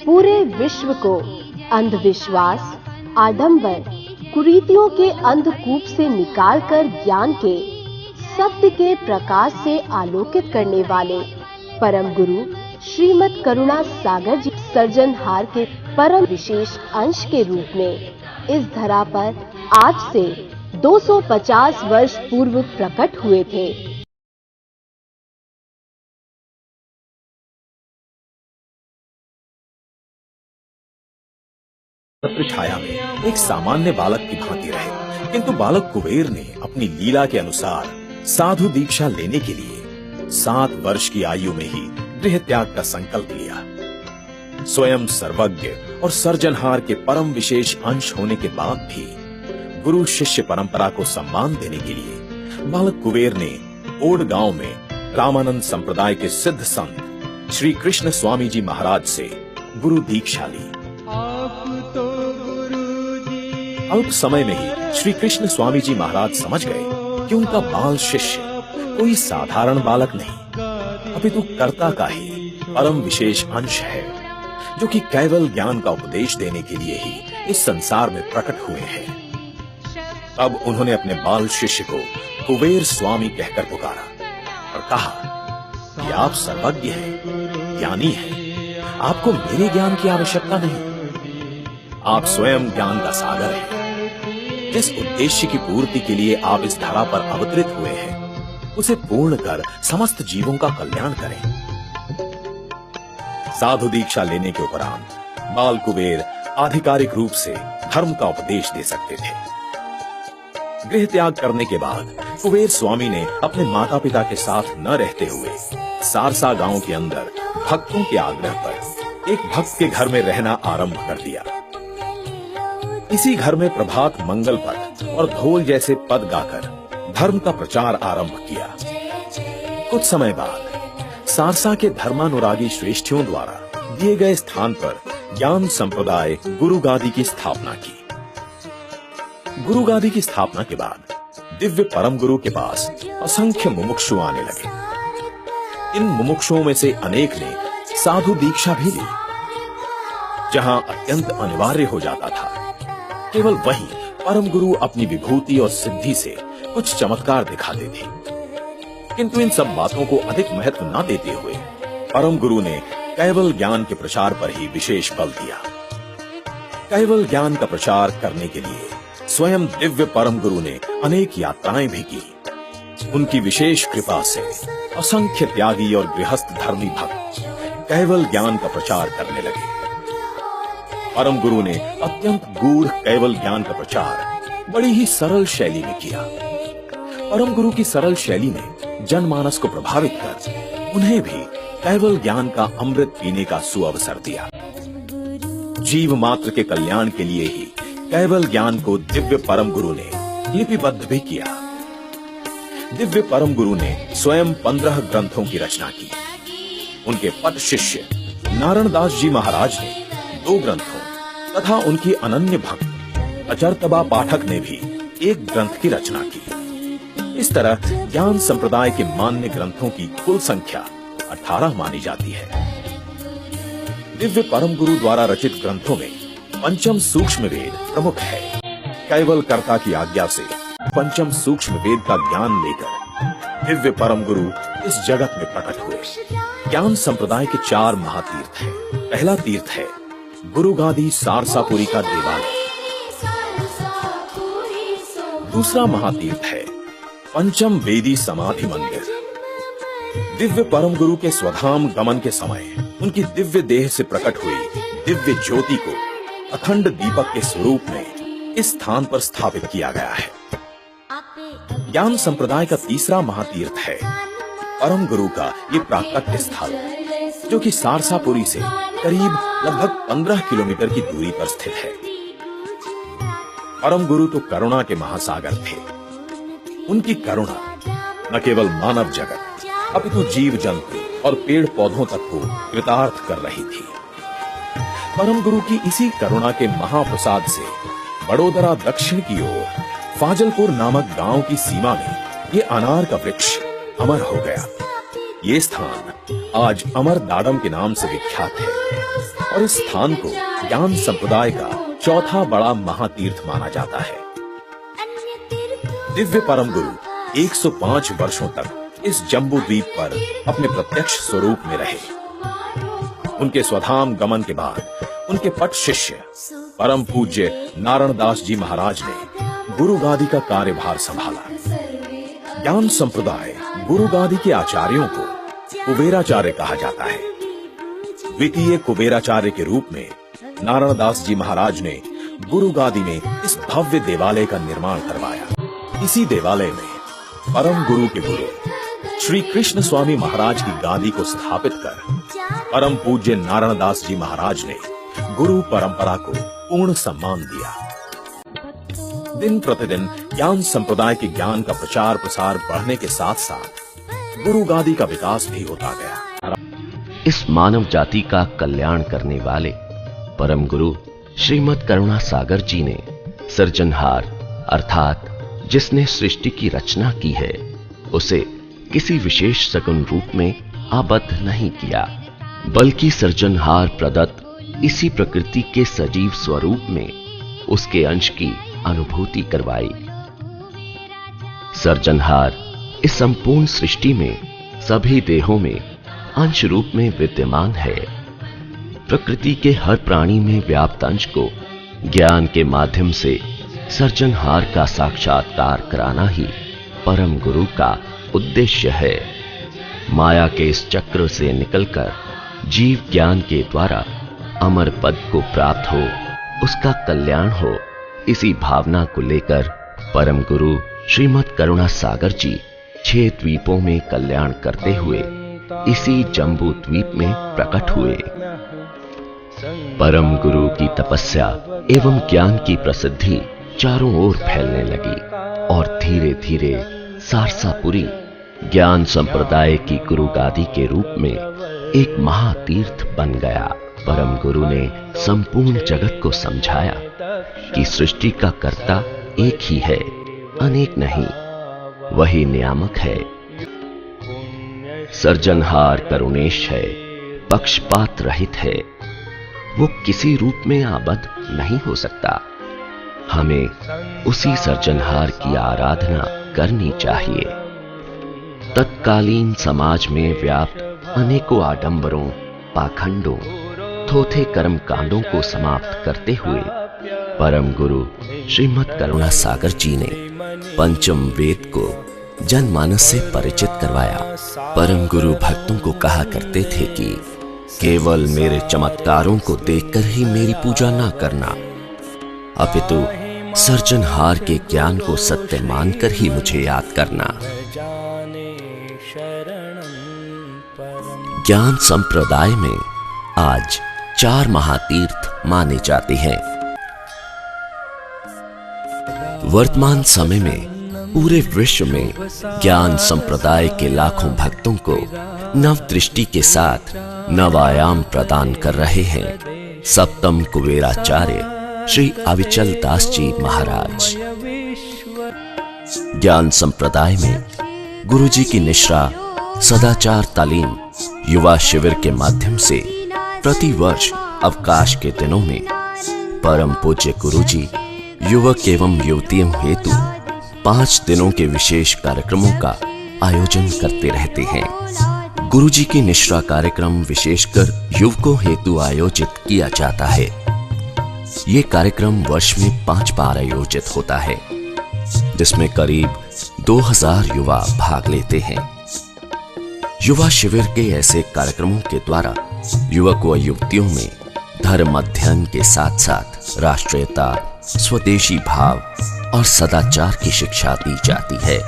पूरे विश्व को अंधविश्वास, आडंबर, कुरीतियों के अंधकूप से निकालकर ज्ञान के, सत्य के प्रकाश से आलोकित करने वाले परम गुरु श्रीमद करुणा सागर जी सृजनहार के परम विशेष अंश के रूप में इस धरा पर आज से 250 वर्ष पूर्व प्रकट हुए थे। छाया में एक सामान्य बालक की भांति रहे, किंतु बालक कुबेर ने अपनी लीला के अनुसार साधु दीक्षा लेने के लिए 7 वर्ष की आयु में ही गृह त्याग का संकल्प लिया। स्वयं सर्वज्ञ और सृजनहार के परम विशेष अंश होने के बाद भी गुरु शिष्य परंपरा को सम्मान देने के लिए बालक कुबेर ने ओड गांव में रामानंद संप्रदाय के सिद्ध संत श्री कृष्ण स्वामी जी महाराज से गुरु दीक्षा ली। अल्प समय में ही श्री कृष्ण स्वामी जी महाराज समझ गए कि उनका बाल शिष्य कोई साधारण बालक नहीं, अपितु कर्ता का ही परम विशेष अंश है, जो कि केवल ज्ञान का उपदेश देने के लिए ही इस संसार में प्रकट हुए हैं। अब उन्होंने अपने बाल शिष्य को कुबेर स्वामी कहकर पुकारा और कहा कि आप सर्वज्ञ हैं, ज्ञानी हैं, आपको मेरे ज्ञान की आवश्यकता नहीं। आप स्वयं ज्ञान का सागर हैं। जिस उद्देश्य की पूर्ति के लिए आप इस धरा पर अवतरित हुए हैं, उसे पूर्ण कर समस्त जीवों का कल्याण करें। साधु दीक्षा लेने के उपरांत बाल कुबेर आधिकारिक रूप से धर्म का उपदेश दे सकते थे। गृह त्याग करने के बाद कुबेर स्वामी ने अपने माता पिता के साथ न रहते हुए सारसा गांव के अंदर भक्तों के आग्रह पर एक भक्त के घर में रहना आरंभ कर दिया। इसी घर में प्रभात मंगल पद और ढोल जैसे पद गाकर धर्म का प्रचार आरंभ किया। कुछ समय बाद सारसा के धर्मानुरागी श्रेष्ठियों द्वारा दिए गए स्थान पर ज्ञान संप्रदाय गुरु गादी की स्थापना की। गुरु गादी की स्थापना के बाद दिव्य परम गुरु के पास असंख्य मुमुक्षु आने लगे। इन मुमुक्षुओं में से अनेक ने साधु दीक्षा भी ली। जहां अत्यंत अनिवार्य हो जाता था, केवल वही परम गुरु अपनी विभूति और सिद्धि से कुछ चमत्कार दिखाते थे। किंतु इन सब बातों को अधिक महत्व न देते हुए परम गुरु ने केवल ज्ञान के प्रचार पर ही विशेष बल दिया। केवल ज्ञान का प्रचार करने के लिए स्वयं दिव्य परम गुरु ने अनेक यात्राएं भी की। उनकी विशेष कृपा से असंख्य त्यागी और गृहस्थ धर्मी भक्त केवल ज्ञान का प्रचार करने लगे। परम गुरु ने अत्यंत गूढ़ केवल ज्ञान का प्रचार बड़ी ही सरल शैली में किया। परम गुरु की सरल शैली ने जनमानस को प्रभावित कर उन्हें भी केवल ज्ञान का अमृत पीने का सुअवसर दिया। जीव मात्र के कल्याण के लिए ही केवल ज्ञान को दिव्य परम गुरु ने लिपिबद्ध भी किया। दिव्य परम गुरु ने स्वयं 15 ग्रंथों की रचना की। उनके पद शिष्य नारायण दास जी महाराज ने 2 ग्रंथों तथा उनकी अनन्य भक्त अचरतबा पाठक ने भी 1 ग्रंथ की रचना की। इस तरह ज्ञान संप्रदाय के मान्य ग्रंथों की कुल संख्या 18 मानी जाती है। दिव्य परम गुरु द्वारा रचित ग्रंथों में पंचम सूक्ष्म वेद प्रमुख है। केवल कर्ता की आज्ञा से पंचम सूक्ष्म वेद का ज्ञान लेकर दिव्य परम गुरु इस जगत में प्रकट हुए। ज्ञान संप्रदाय के 4 महातीर्थ हैं। पहला तीर्थ है गुरु गादी सारसापुरी का देवालय। दूसरा महातीर्थ है पंचम वेदी समाधि मंदिर। दिव्य परम गुरु के स्वधाम गमन के समय उनकी दिव्य देह से प्रकट हुई दिव्य ज्योति को अखंड दीपक के स्वरूप में इस स्थान पर स्थापित किया गया है। ज्ञान संप्रदाय का तीसरा महातीर्थ है परम गुरु का ये प्राकट्य स्थल, जो कि सारसापुरी से करीब लगभग 15 किलोमीटर की दूरी पर स्थित है। परम गुरु तो करुणा के महासागर थे। उनकी करुणा न केवल मानव जगत अपितु जीव जंतु और पेड़ पौधों तक को कृतार्थ कर रही थी। परम गुरु की इसी करुणा के महाप्रसाद से बड़ोदरा दक्षिण की ओर फाजलपुर नामक गांव की सीमा में ये अनार का वृक्ष अमर हो गया। ये स्थान आज अमर दाडम के नाम से विख्यात है और इस स्थान को ज्ञान संप्रदाय का चौथा बड़ा महातीर्थ माना जाता है। दिव्य परम गुरु 105 वर्षों तक इस जम्बू द्वीप पर अपने प्रत्यक्ष स्वरूप में रहे। उनके स्वधाम गमन के बाद उनके पट शिष्य परम पूज्य नारायण दास जी महाराज ने गुरु गादी का कार्यभार संभाला। ज्ञान संप्रदाय गुरु गादी के आचार्यों को कुबेराचार्य कहा जाता है। द्वितीय कुबेराचार्य के रूप में नारायण दास जी महाराज ने गुरु गादी में इस भव्य देवालय का निर्माण करवाया। इसी देवालय में परम गुरु के गुरु श्री कृष्ण स्वामी महाराज की गादी को स्थापित कर परम पूज्य नारायण दास जी महाराज ने गुरु परंपरा को पूर्ण सम्मान दिया। दिन प्रतिदिन ज्ञान संप्रदाय के ज्ञान का प्रचार प्रसार बढ़ने के साथ साथ गुरु गादी का विकास भी होता गया। इस मानव जाति का कल्याण करने वाले परम गुरु श्रीमद करुणा सागर जी ने सृजनहार अर्थात जिसने सृष्टि की रचना की है उसे किसी विशेष सगुण रूप में आबद्ध नहीं किया, बल्कि सृजनहार प्रदत्त इसी प्रकृति के सजीव स्वरूप में उसके अंश की अनुभूति करवाई। सृजनहार इस संपूर्ण सृष्टि में सभी देहों में अंश रूप में विद्यमान है। प्रकृति के हर प्राणी में व्याप्त अंश को ज्ञान के माध्यम से सृजनहार का साक्षात्कार कराना ही परम गुरु का उद्देश्य है। माया के इस चक्र से निकलकर जीव ज्ञान के द्वारा अमर पद को प्राप्त हो, उसका कल्याण हो, इसी भावना को लेकर परम गुरु श्रीमद करुणा सागर जी 6 द्वीपों में कल्याण करते हुए इसी जम्बू द्वीप में प्रकट हुए। परम गुरु की तपस्या एवं ज्ञान की प्रसिद्धि चारों ओर फैलने लगी और धीरे धीरे सारसापुरी ज्ञान संप्रदाय की गुरु गादी के रूप में एक महातीर्थ बन गया। परम गुरु ने संपूर्ण जगत को समझाया कि सृष्टि का कर्ता एक ही है, अनेक नहीं, वही नियामक है। सृजनहार करुणेश है, पक्षपात रहित है, वो किसी रूप में आबद्ध नहीं हो सकता। हमें उसी सृजनहार की आराधना करनी चाहिए। तत्कालीन समाज में व्याप्त अनेकों आडंबरों, पाखंडों, थोथे कर्म कांडों को समाप्त करते हुए परम गुरु श्रीमद करुणा सागर जी ने पंचम वेद को जनमानस से परिचित करवाया। परम गुरु भक्तों को कहा करते थे कि केवल मेरे चमत्कारों को देखकर ही मेरी पूजा ना करना, अपितु सृजनहार के ज्ञान को सत्य मानकर ही मुझे याद करना। ज्ञान संप्रदाय में आज 4 महातीर्थ माने जाते हैं। वर्तमान समय में पूरे विश्व में ज्ञान संप्रदाय के लाखों भक्तों को नव दृष्टि के साथ नव आयाम प्रदान कर रहे हैं सप्तम कुबेराचार्य श्री अविचल दास जी महाराज। ज्ञान संप्रदाय में गुरुजी की निश्रा सदाचार तालीम युवा शिविर के माध्यम से प्रति वर्ष अवकाश के दिनों में परम पूज्य गुरुजी युवक एवं युवतियों हेतु 5 दिनों के विशेष कार्यक्रमों का आयोजन करते रहते हैं। गुरुजी की निश्रा कार्यक्रम विशेषकर युवकों हेतु आयोजित किया जाता है। ये कार्यक्रम वर्ष में 5 बार आयोजित होता है, जिसमें करीब 2000 युवा भाग लेते हैं। युवा शिविर के ऐसे कार्यक्रमों के द्वारा युवक व युवतियों में धर्म अध्ययन के साथ साथ राष्ट्रीयता, स्वदेशी भाव और सदाचार की शिक्षा दी जाती है।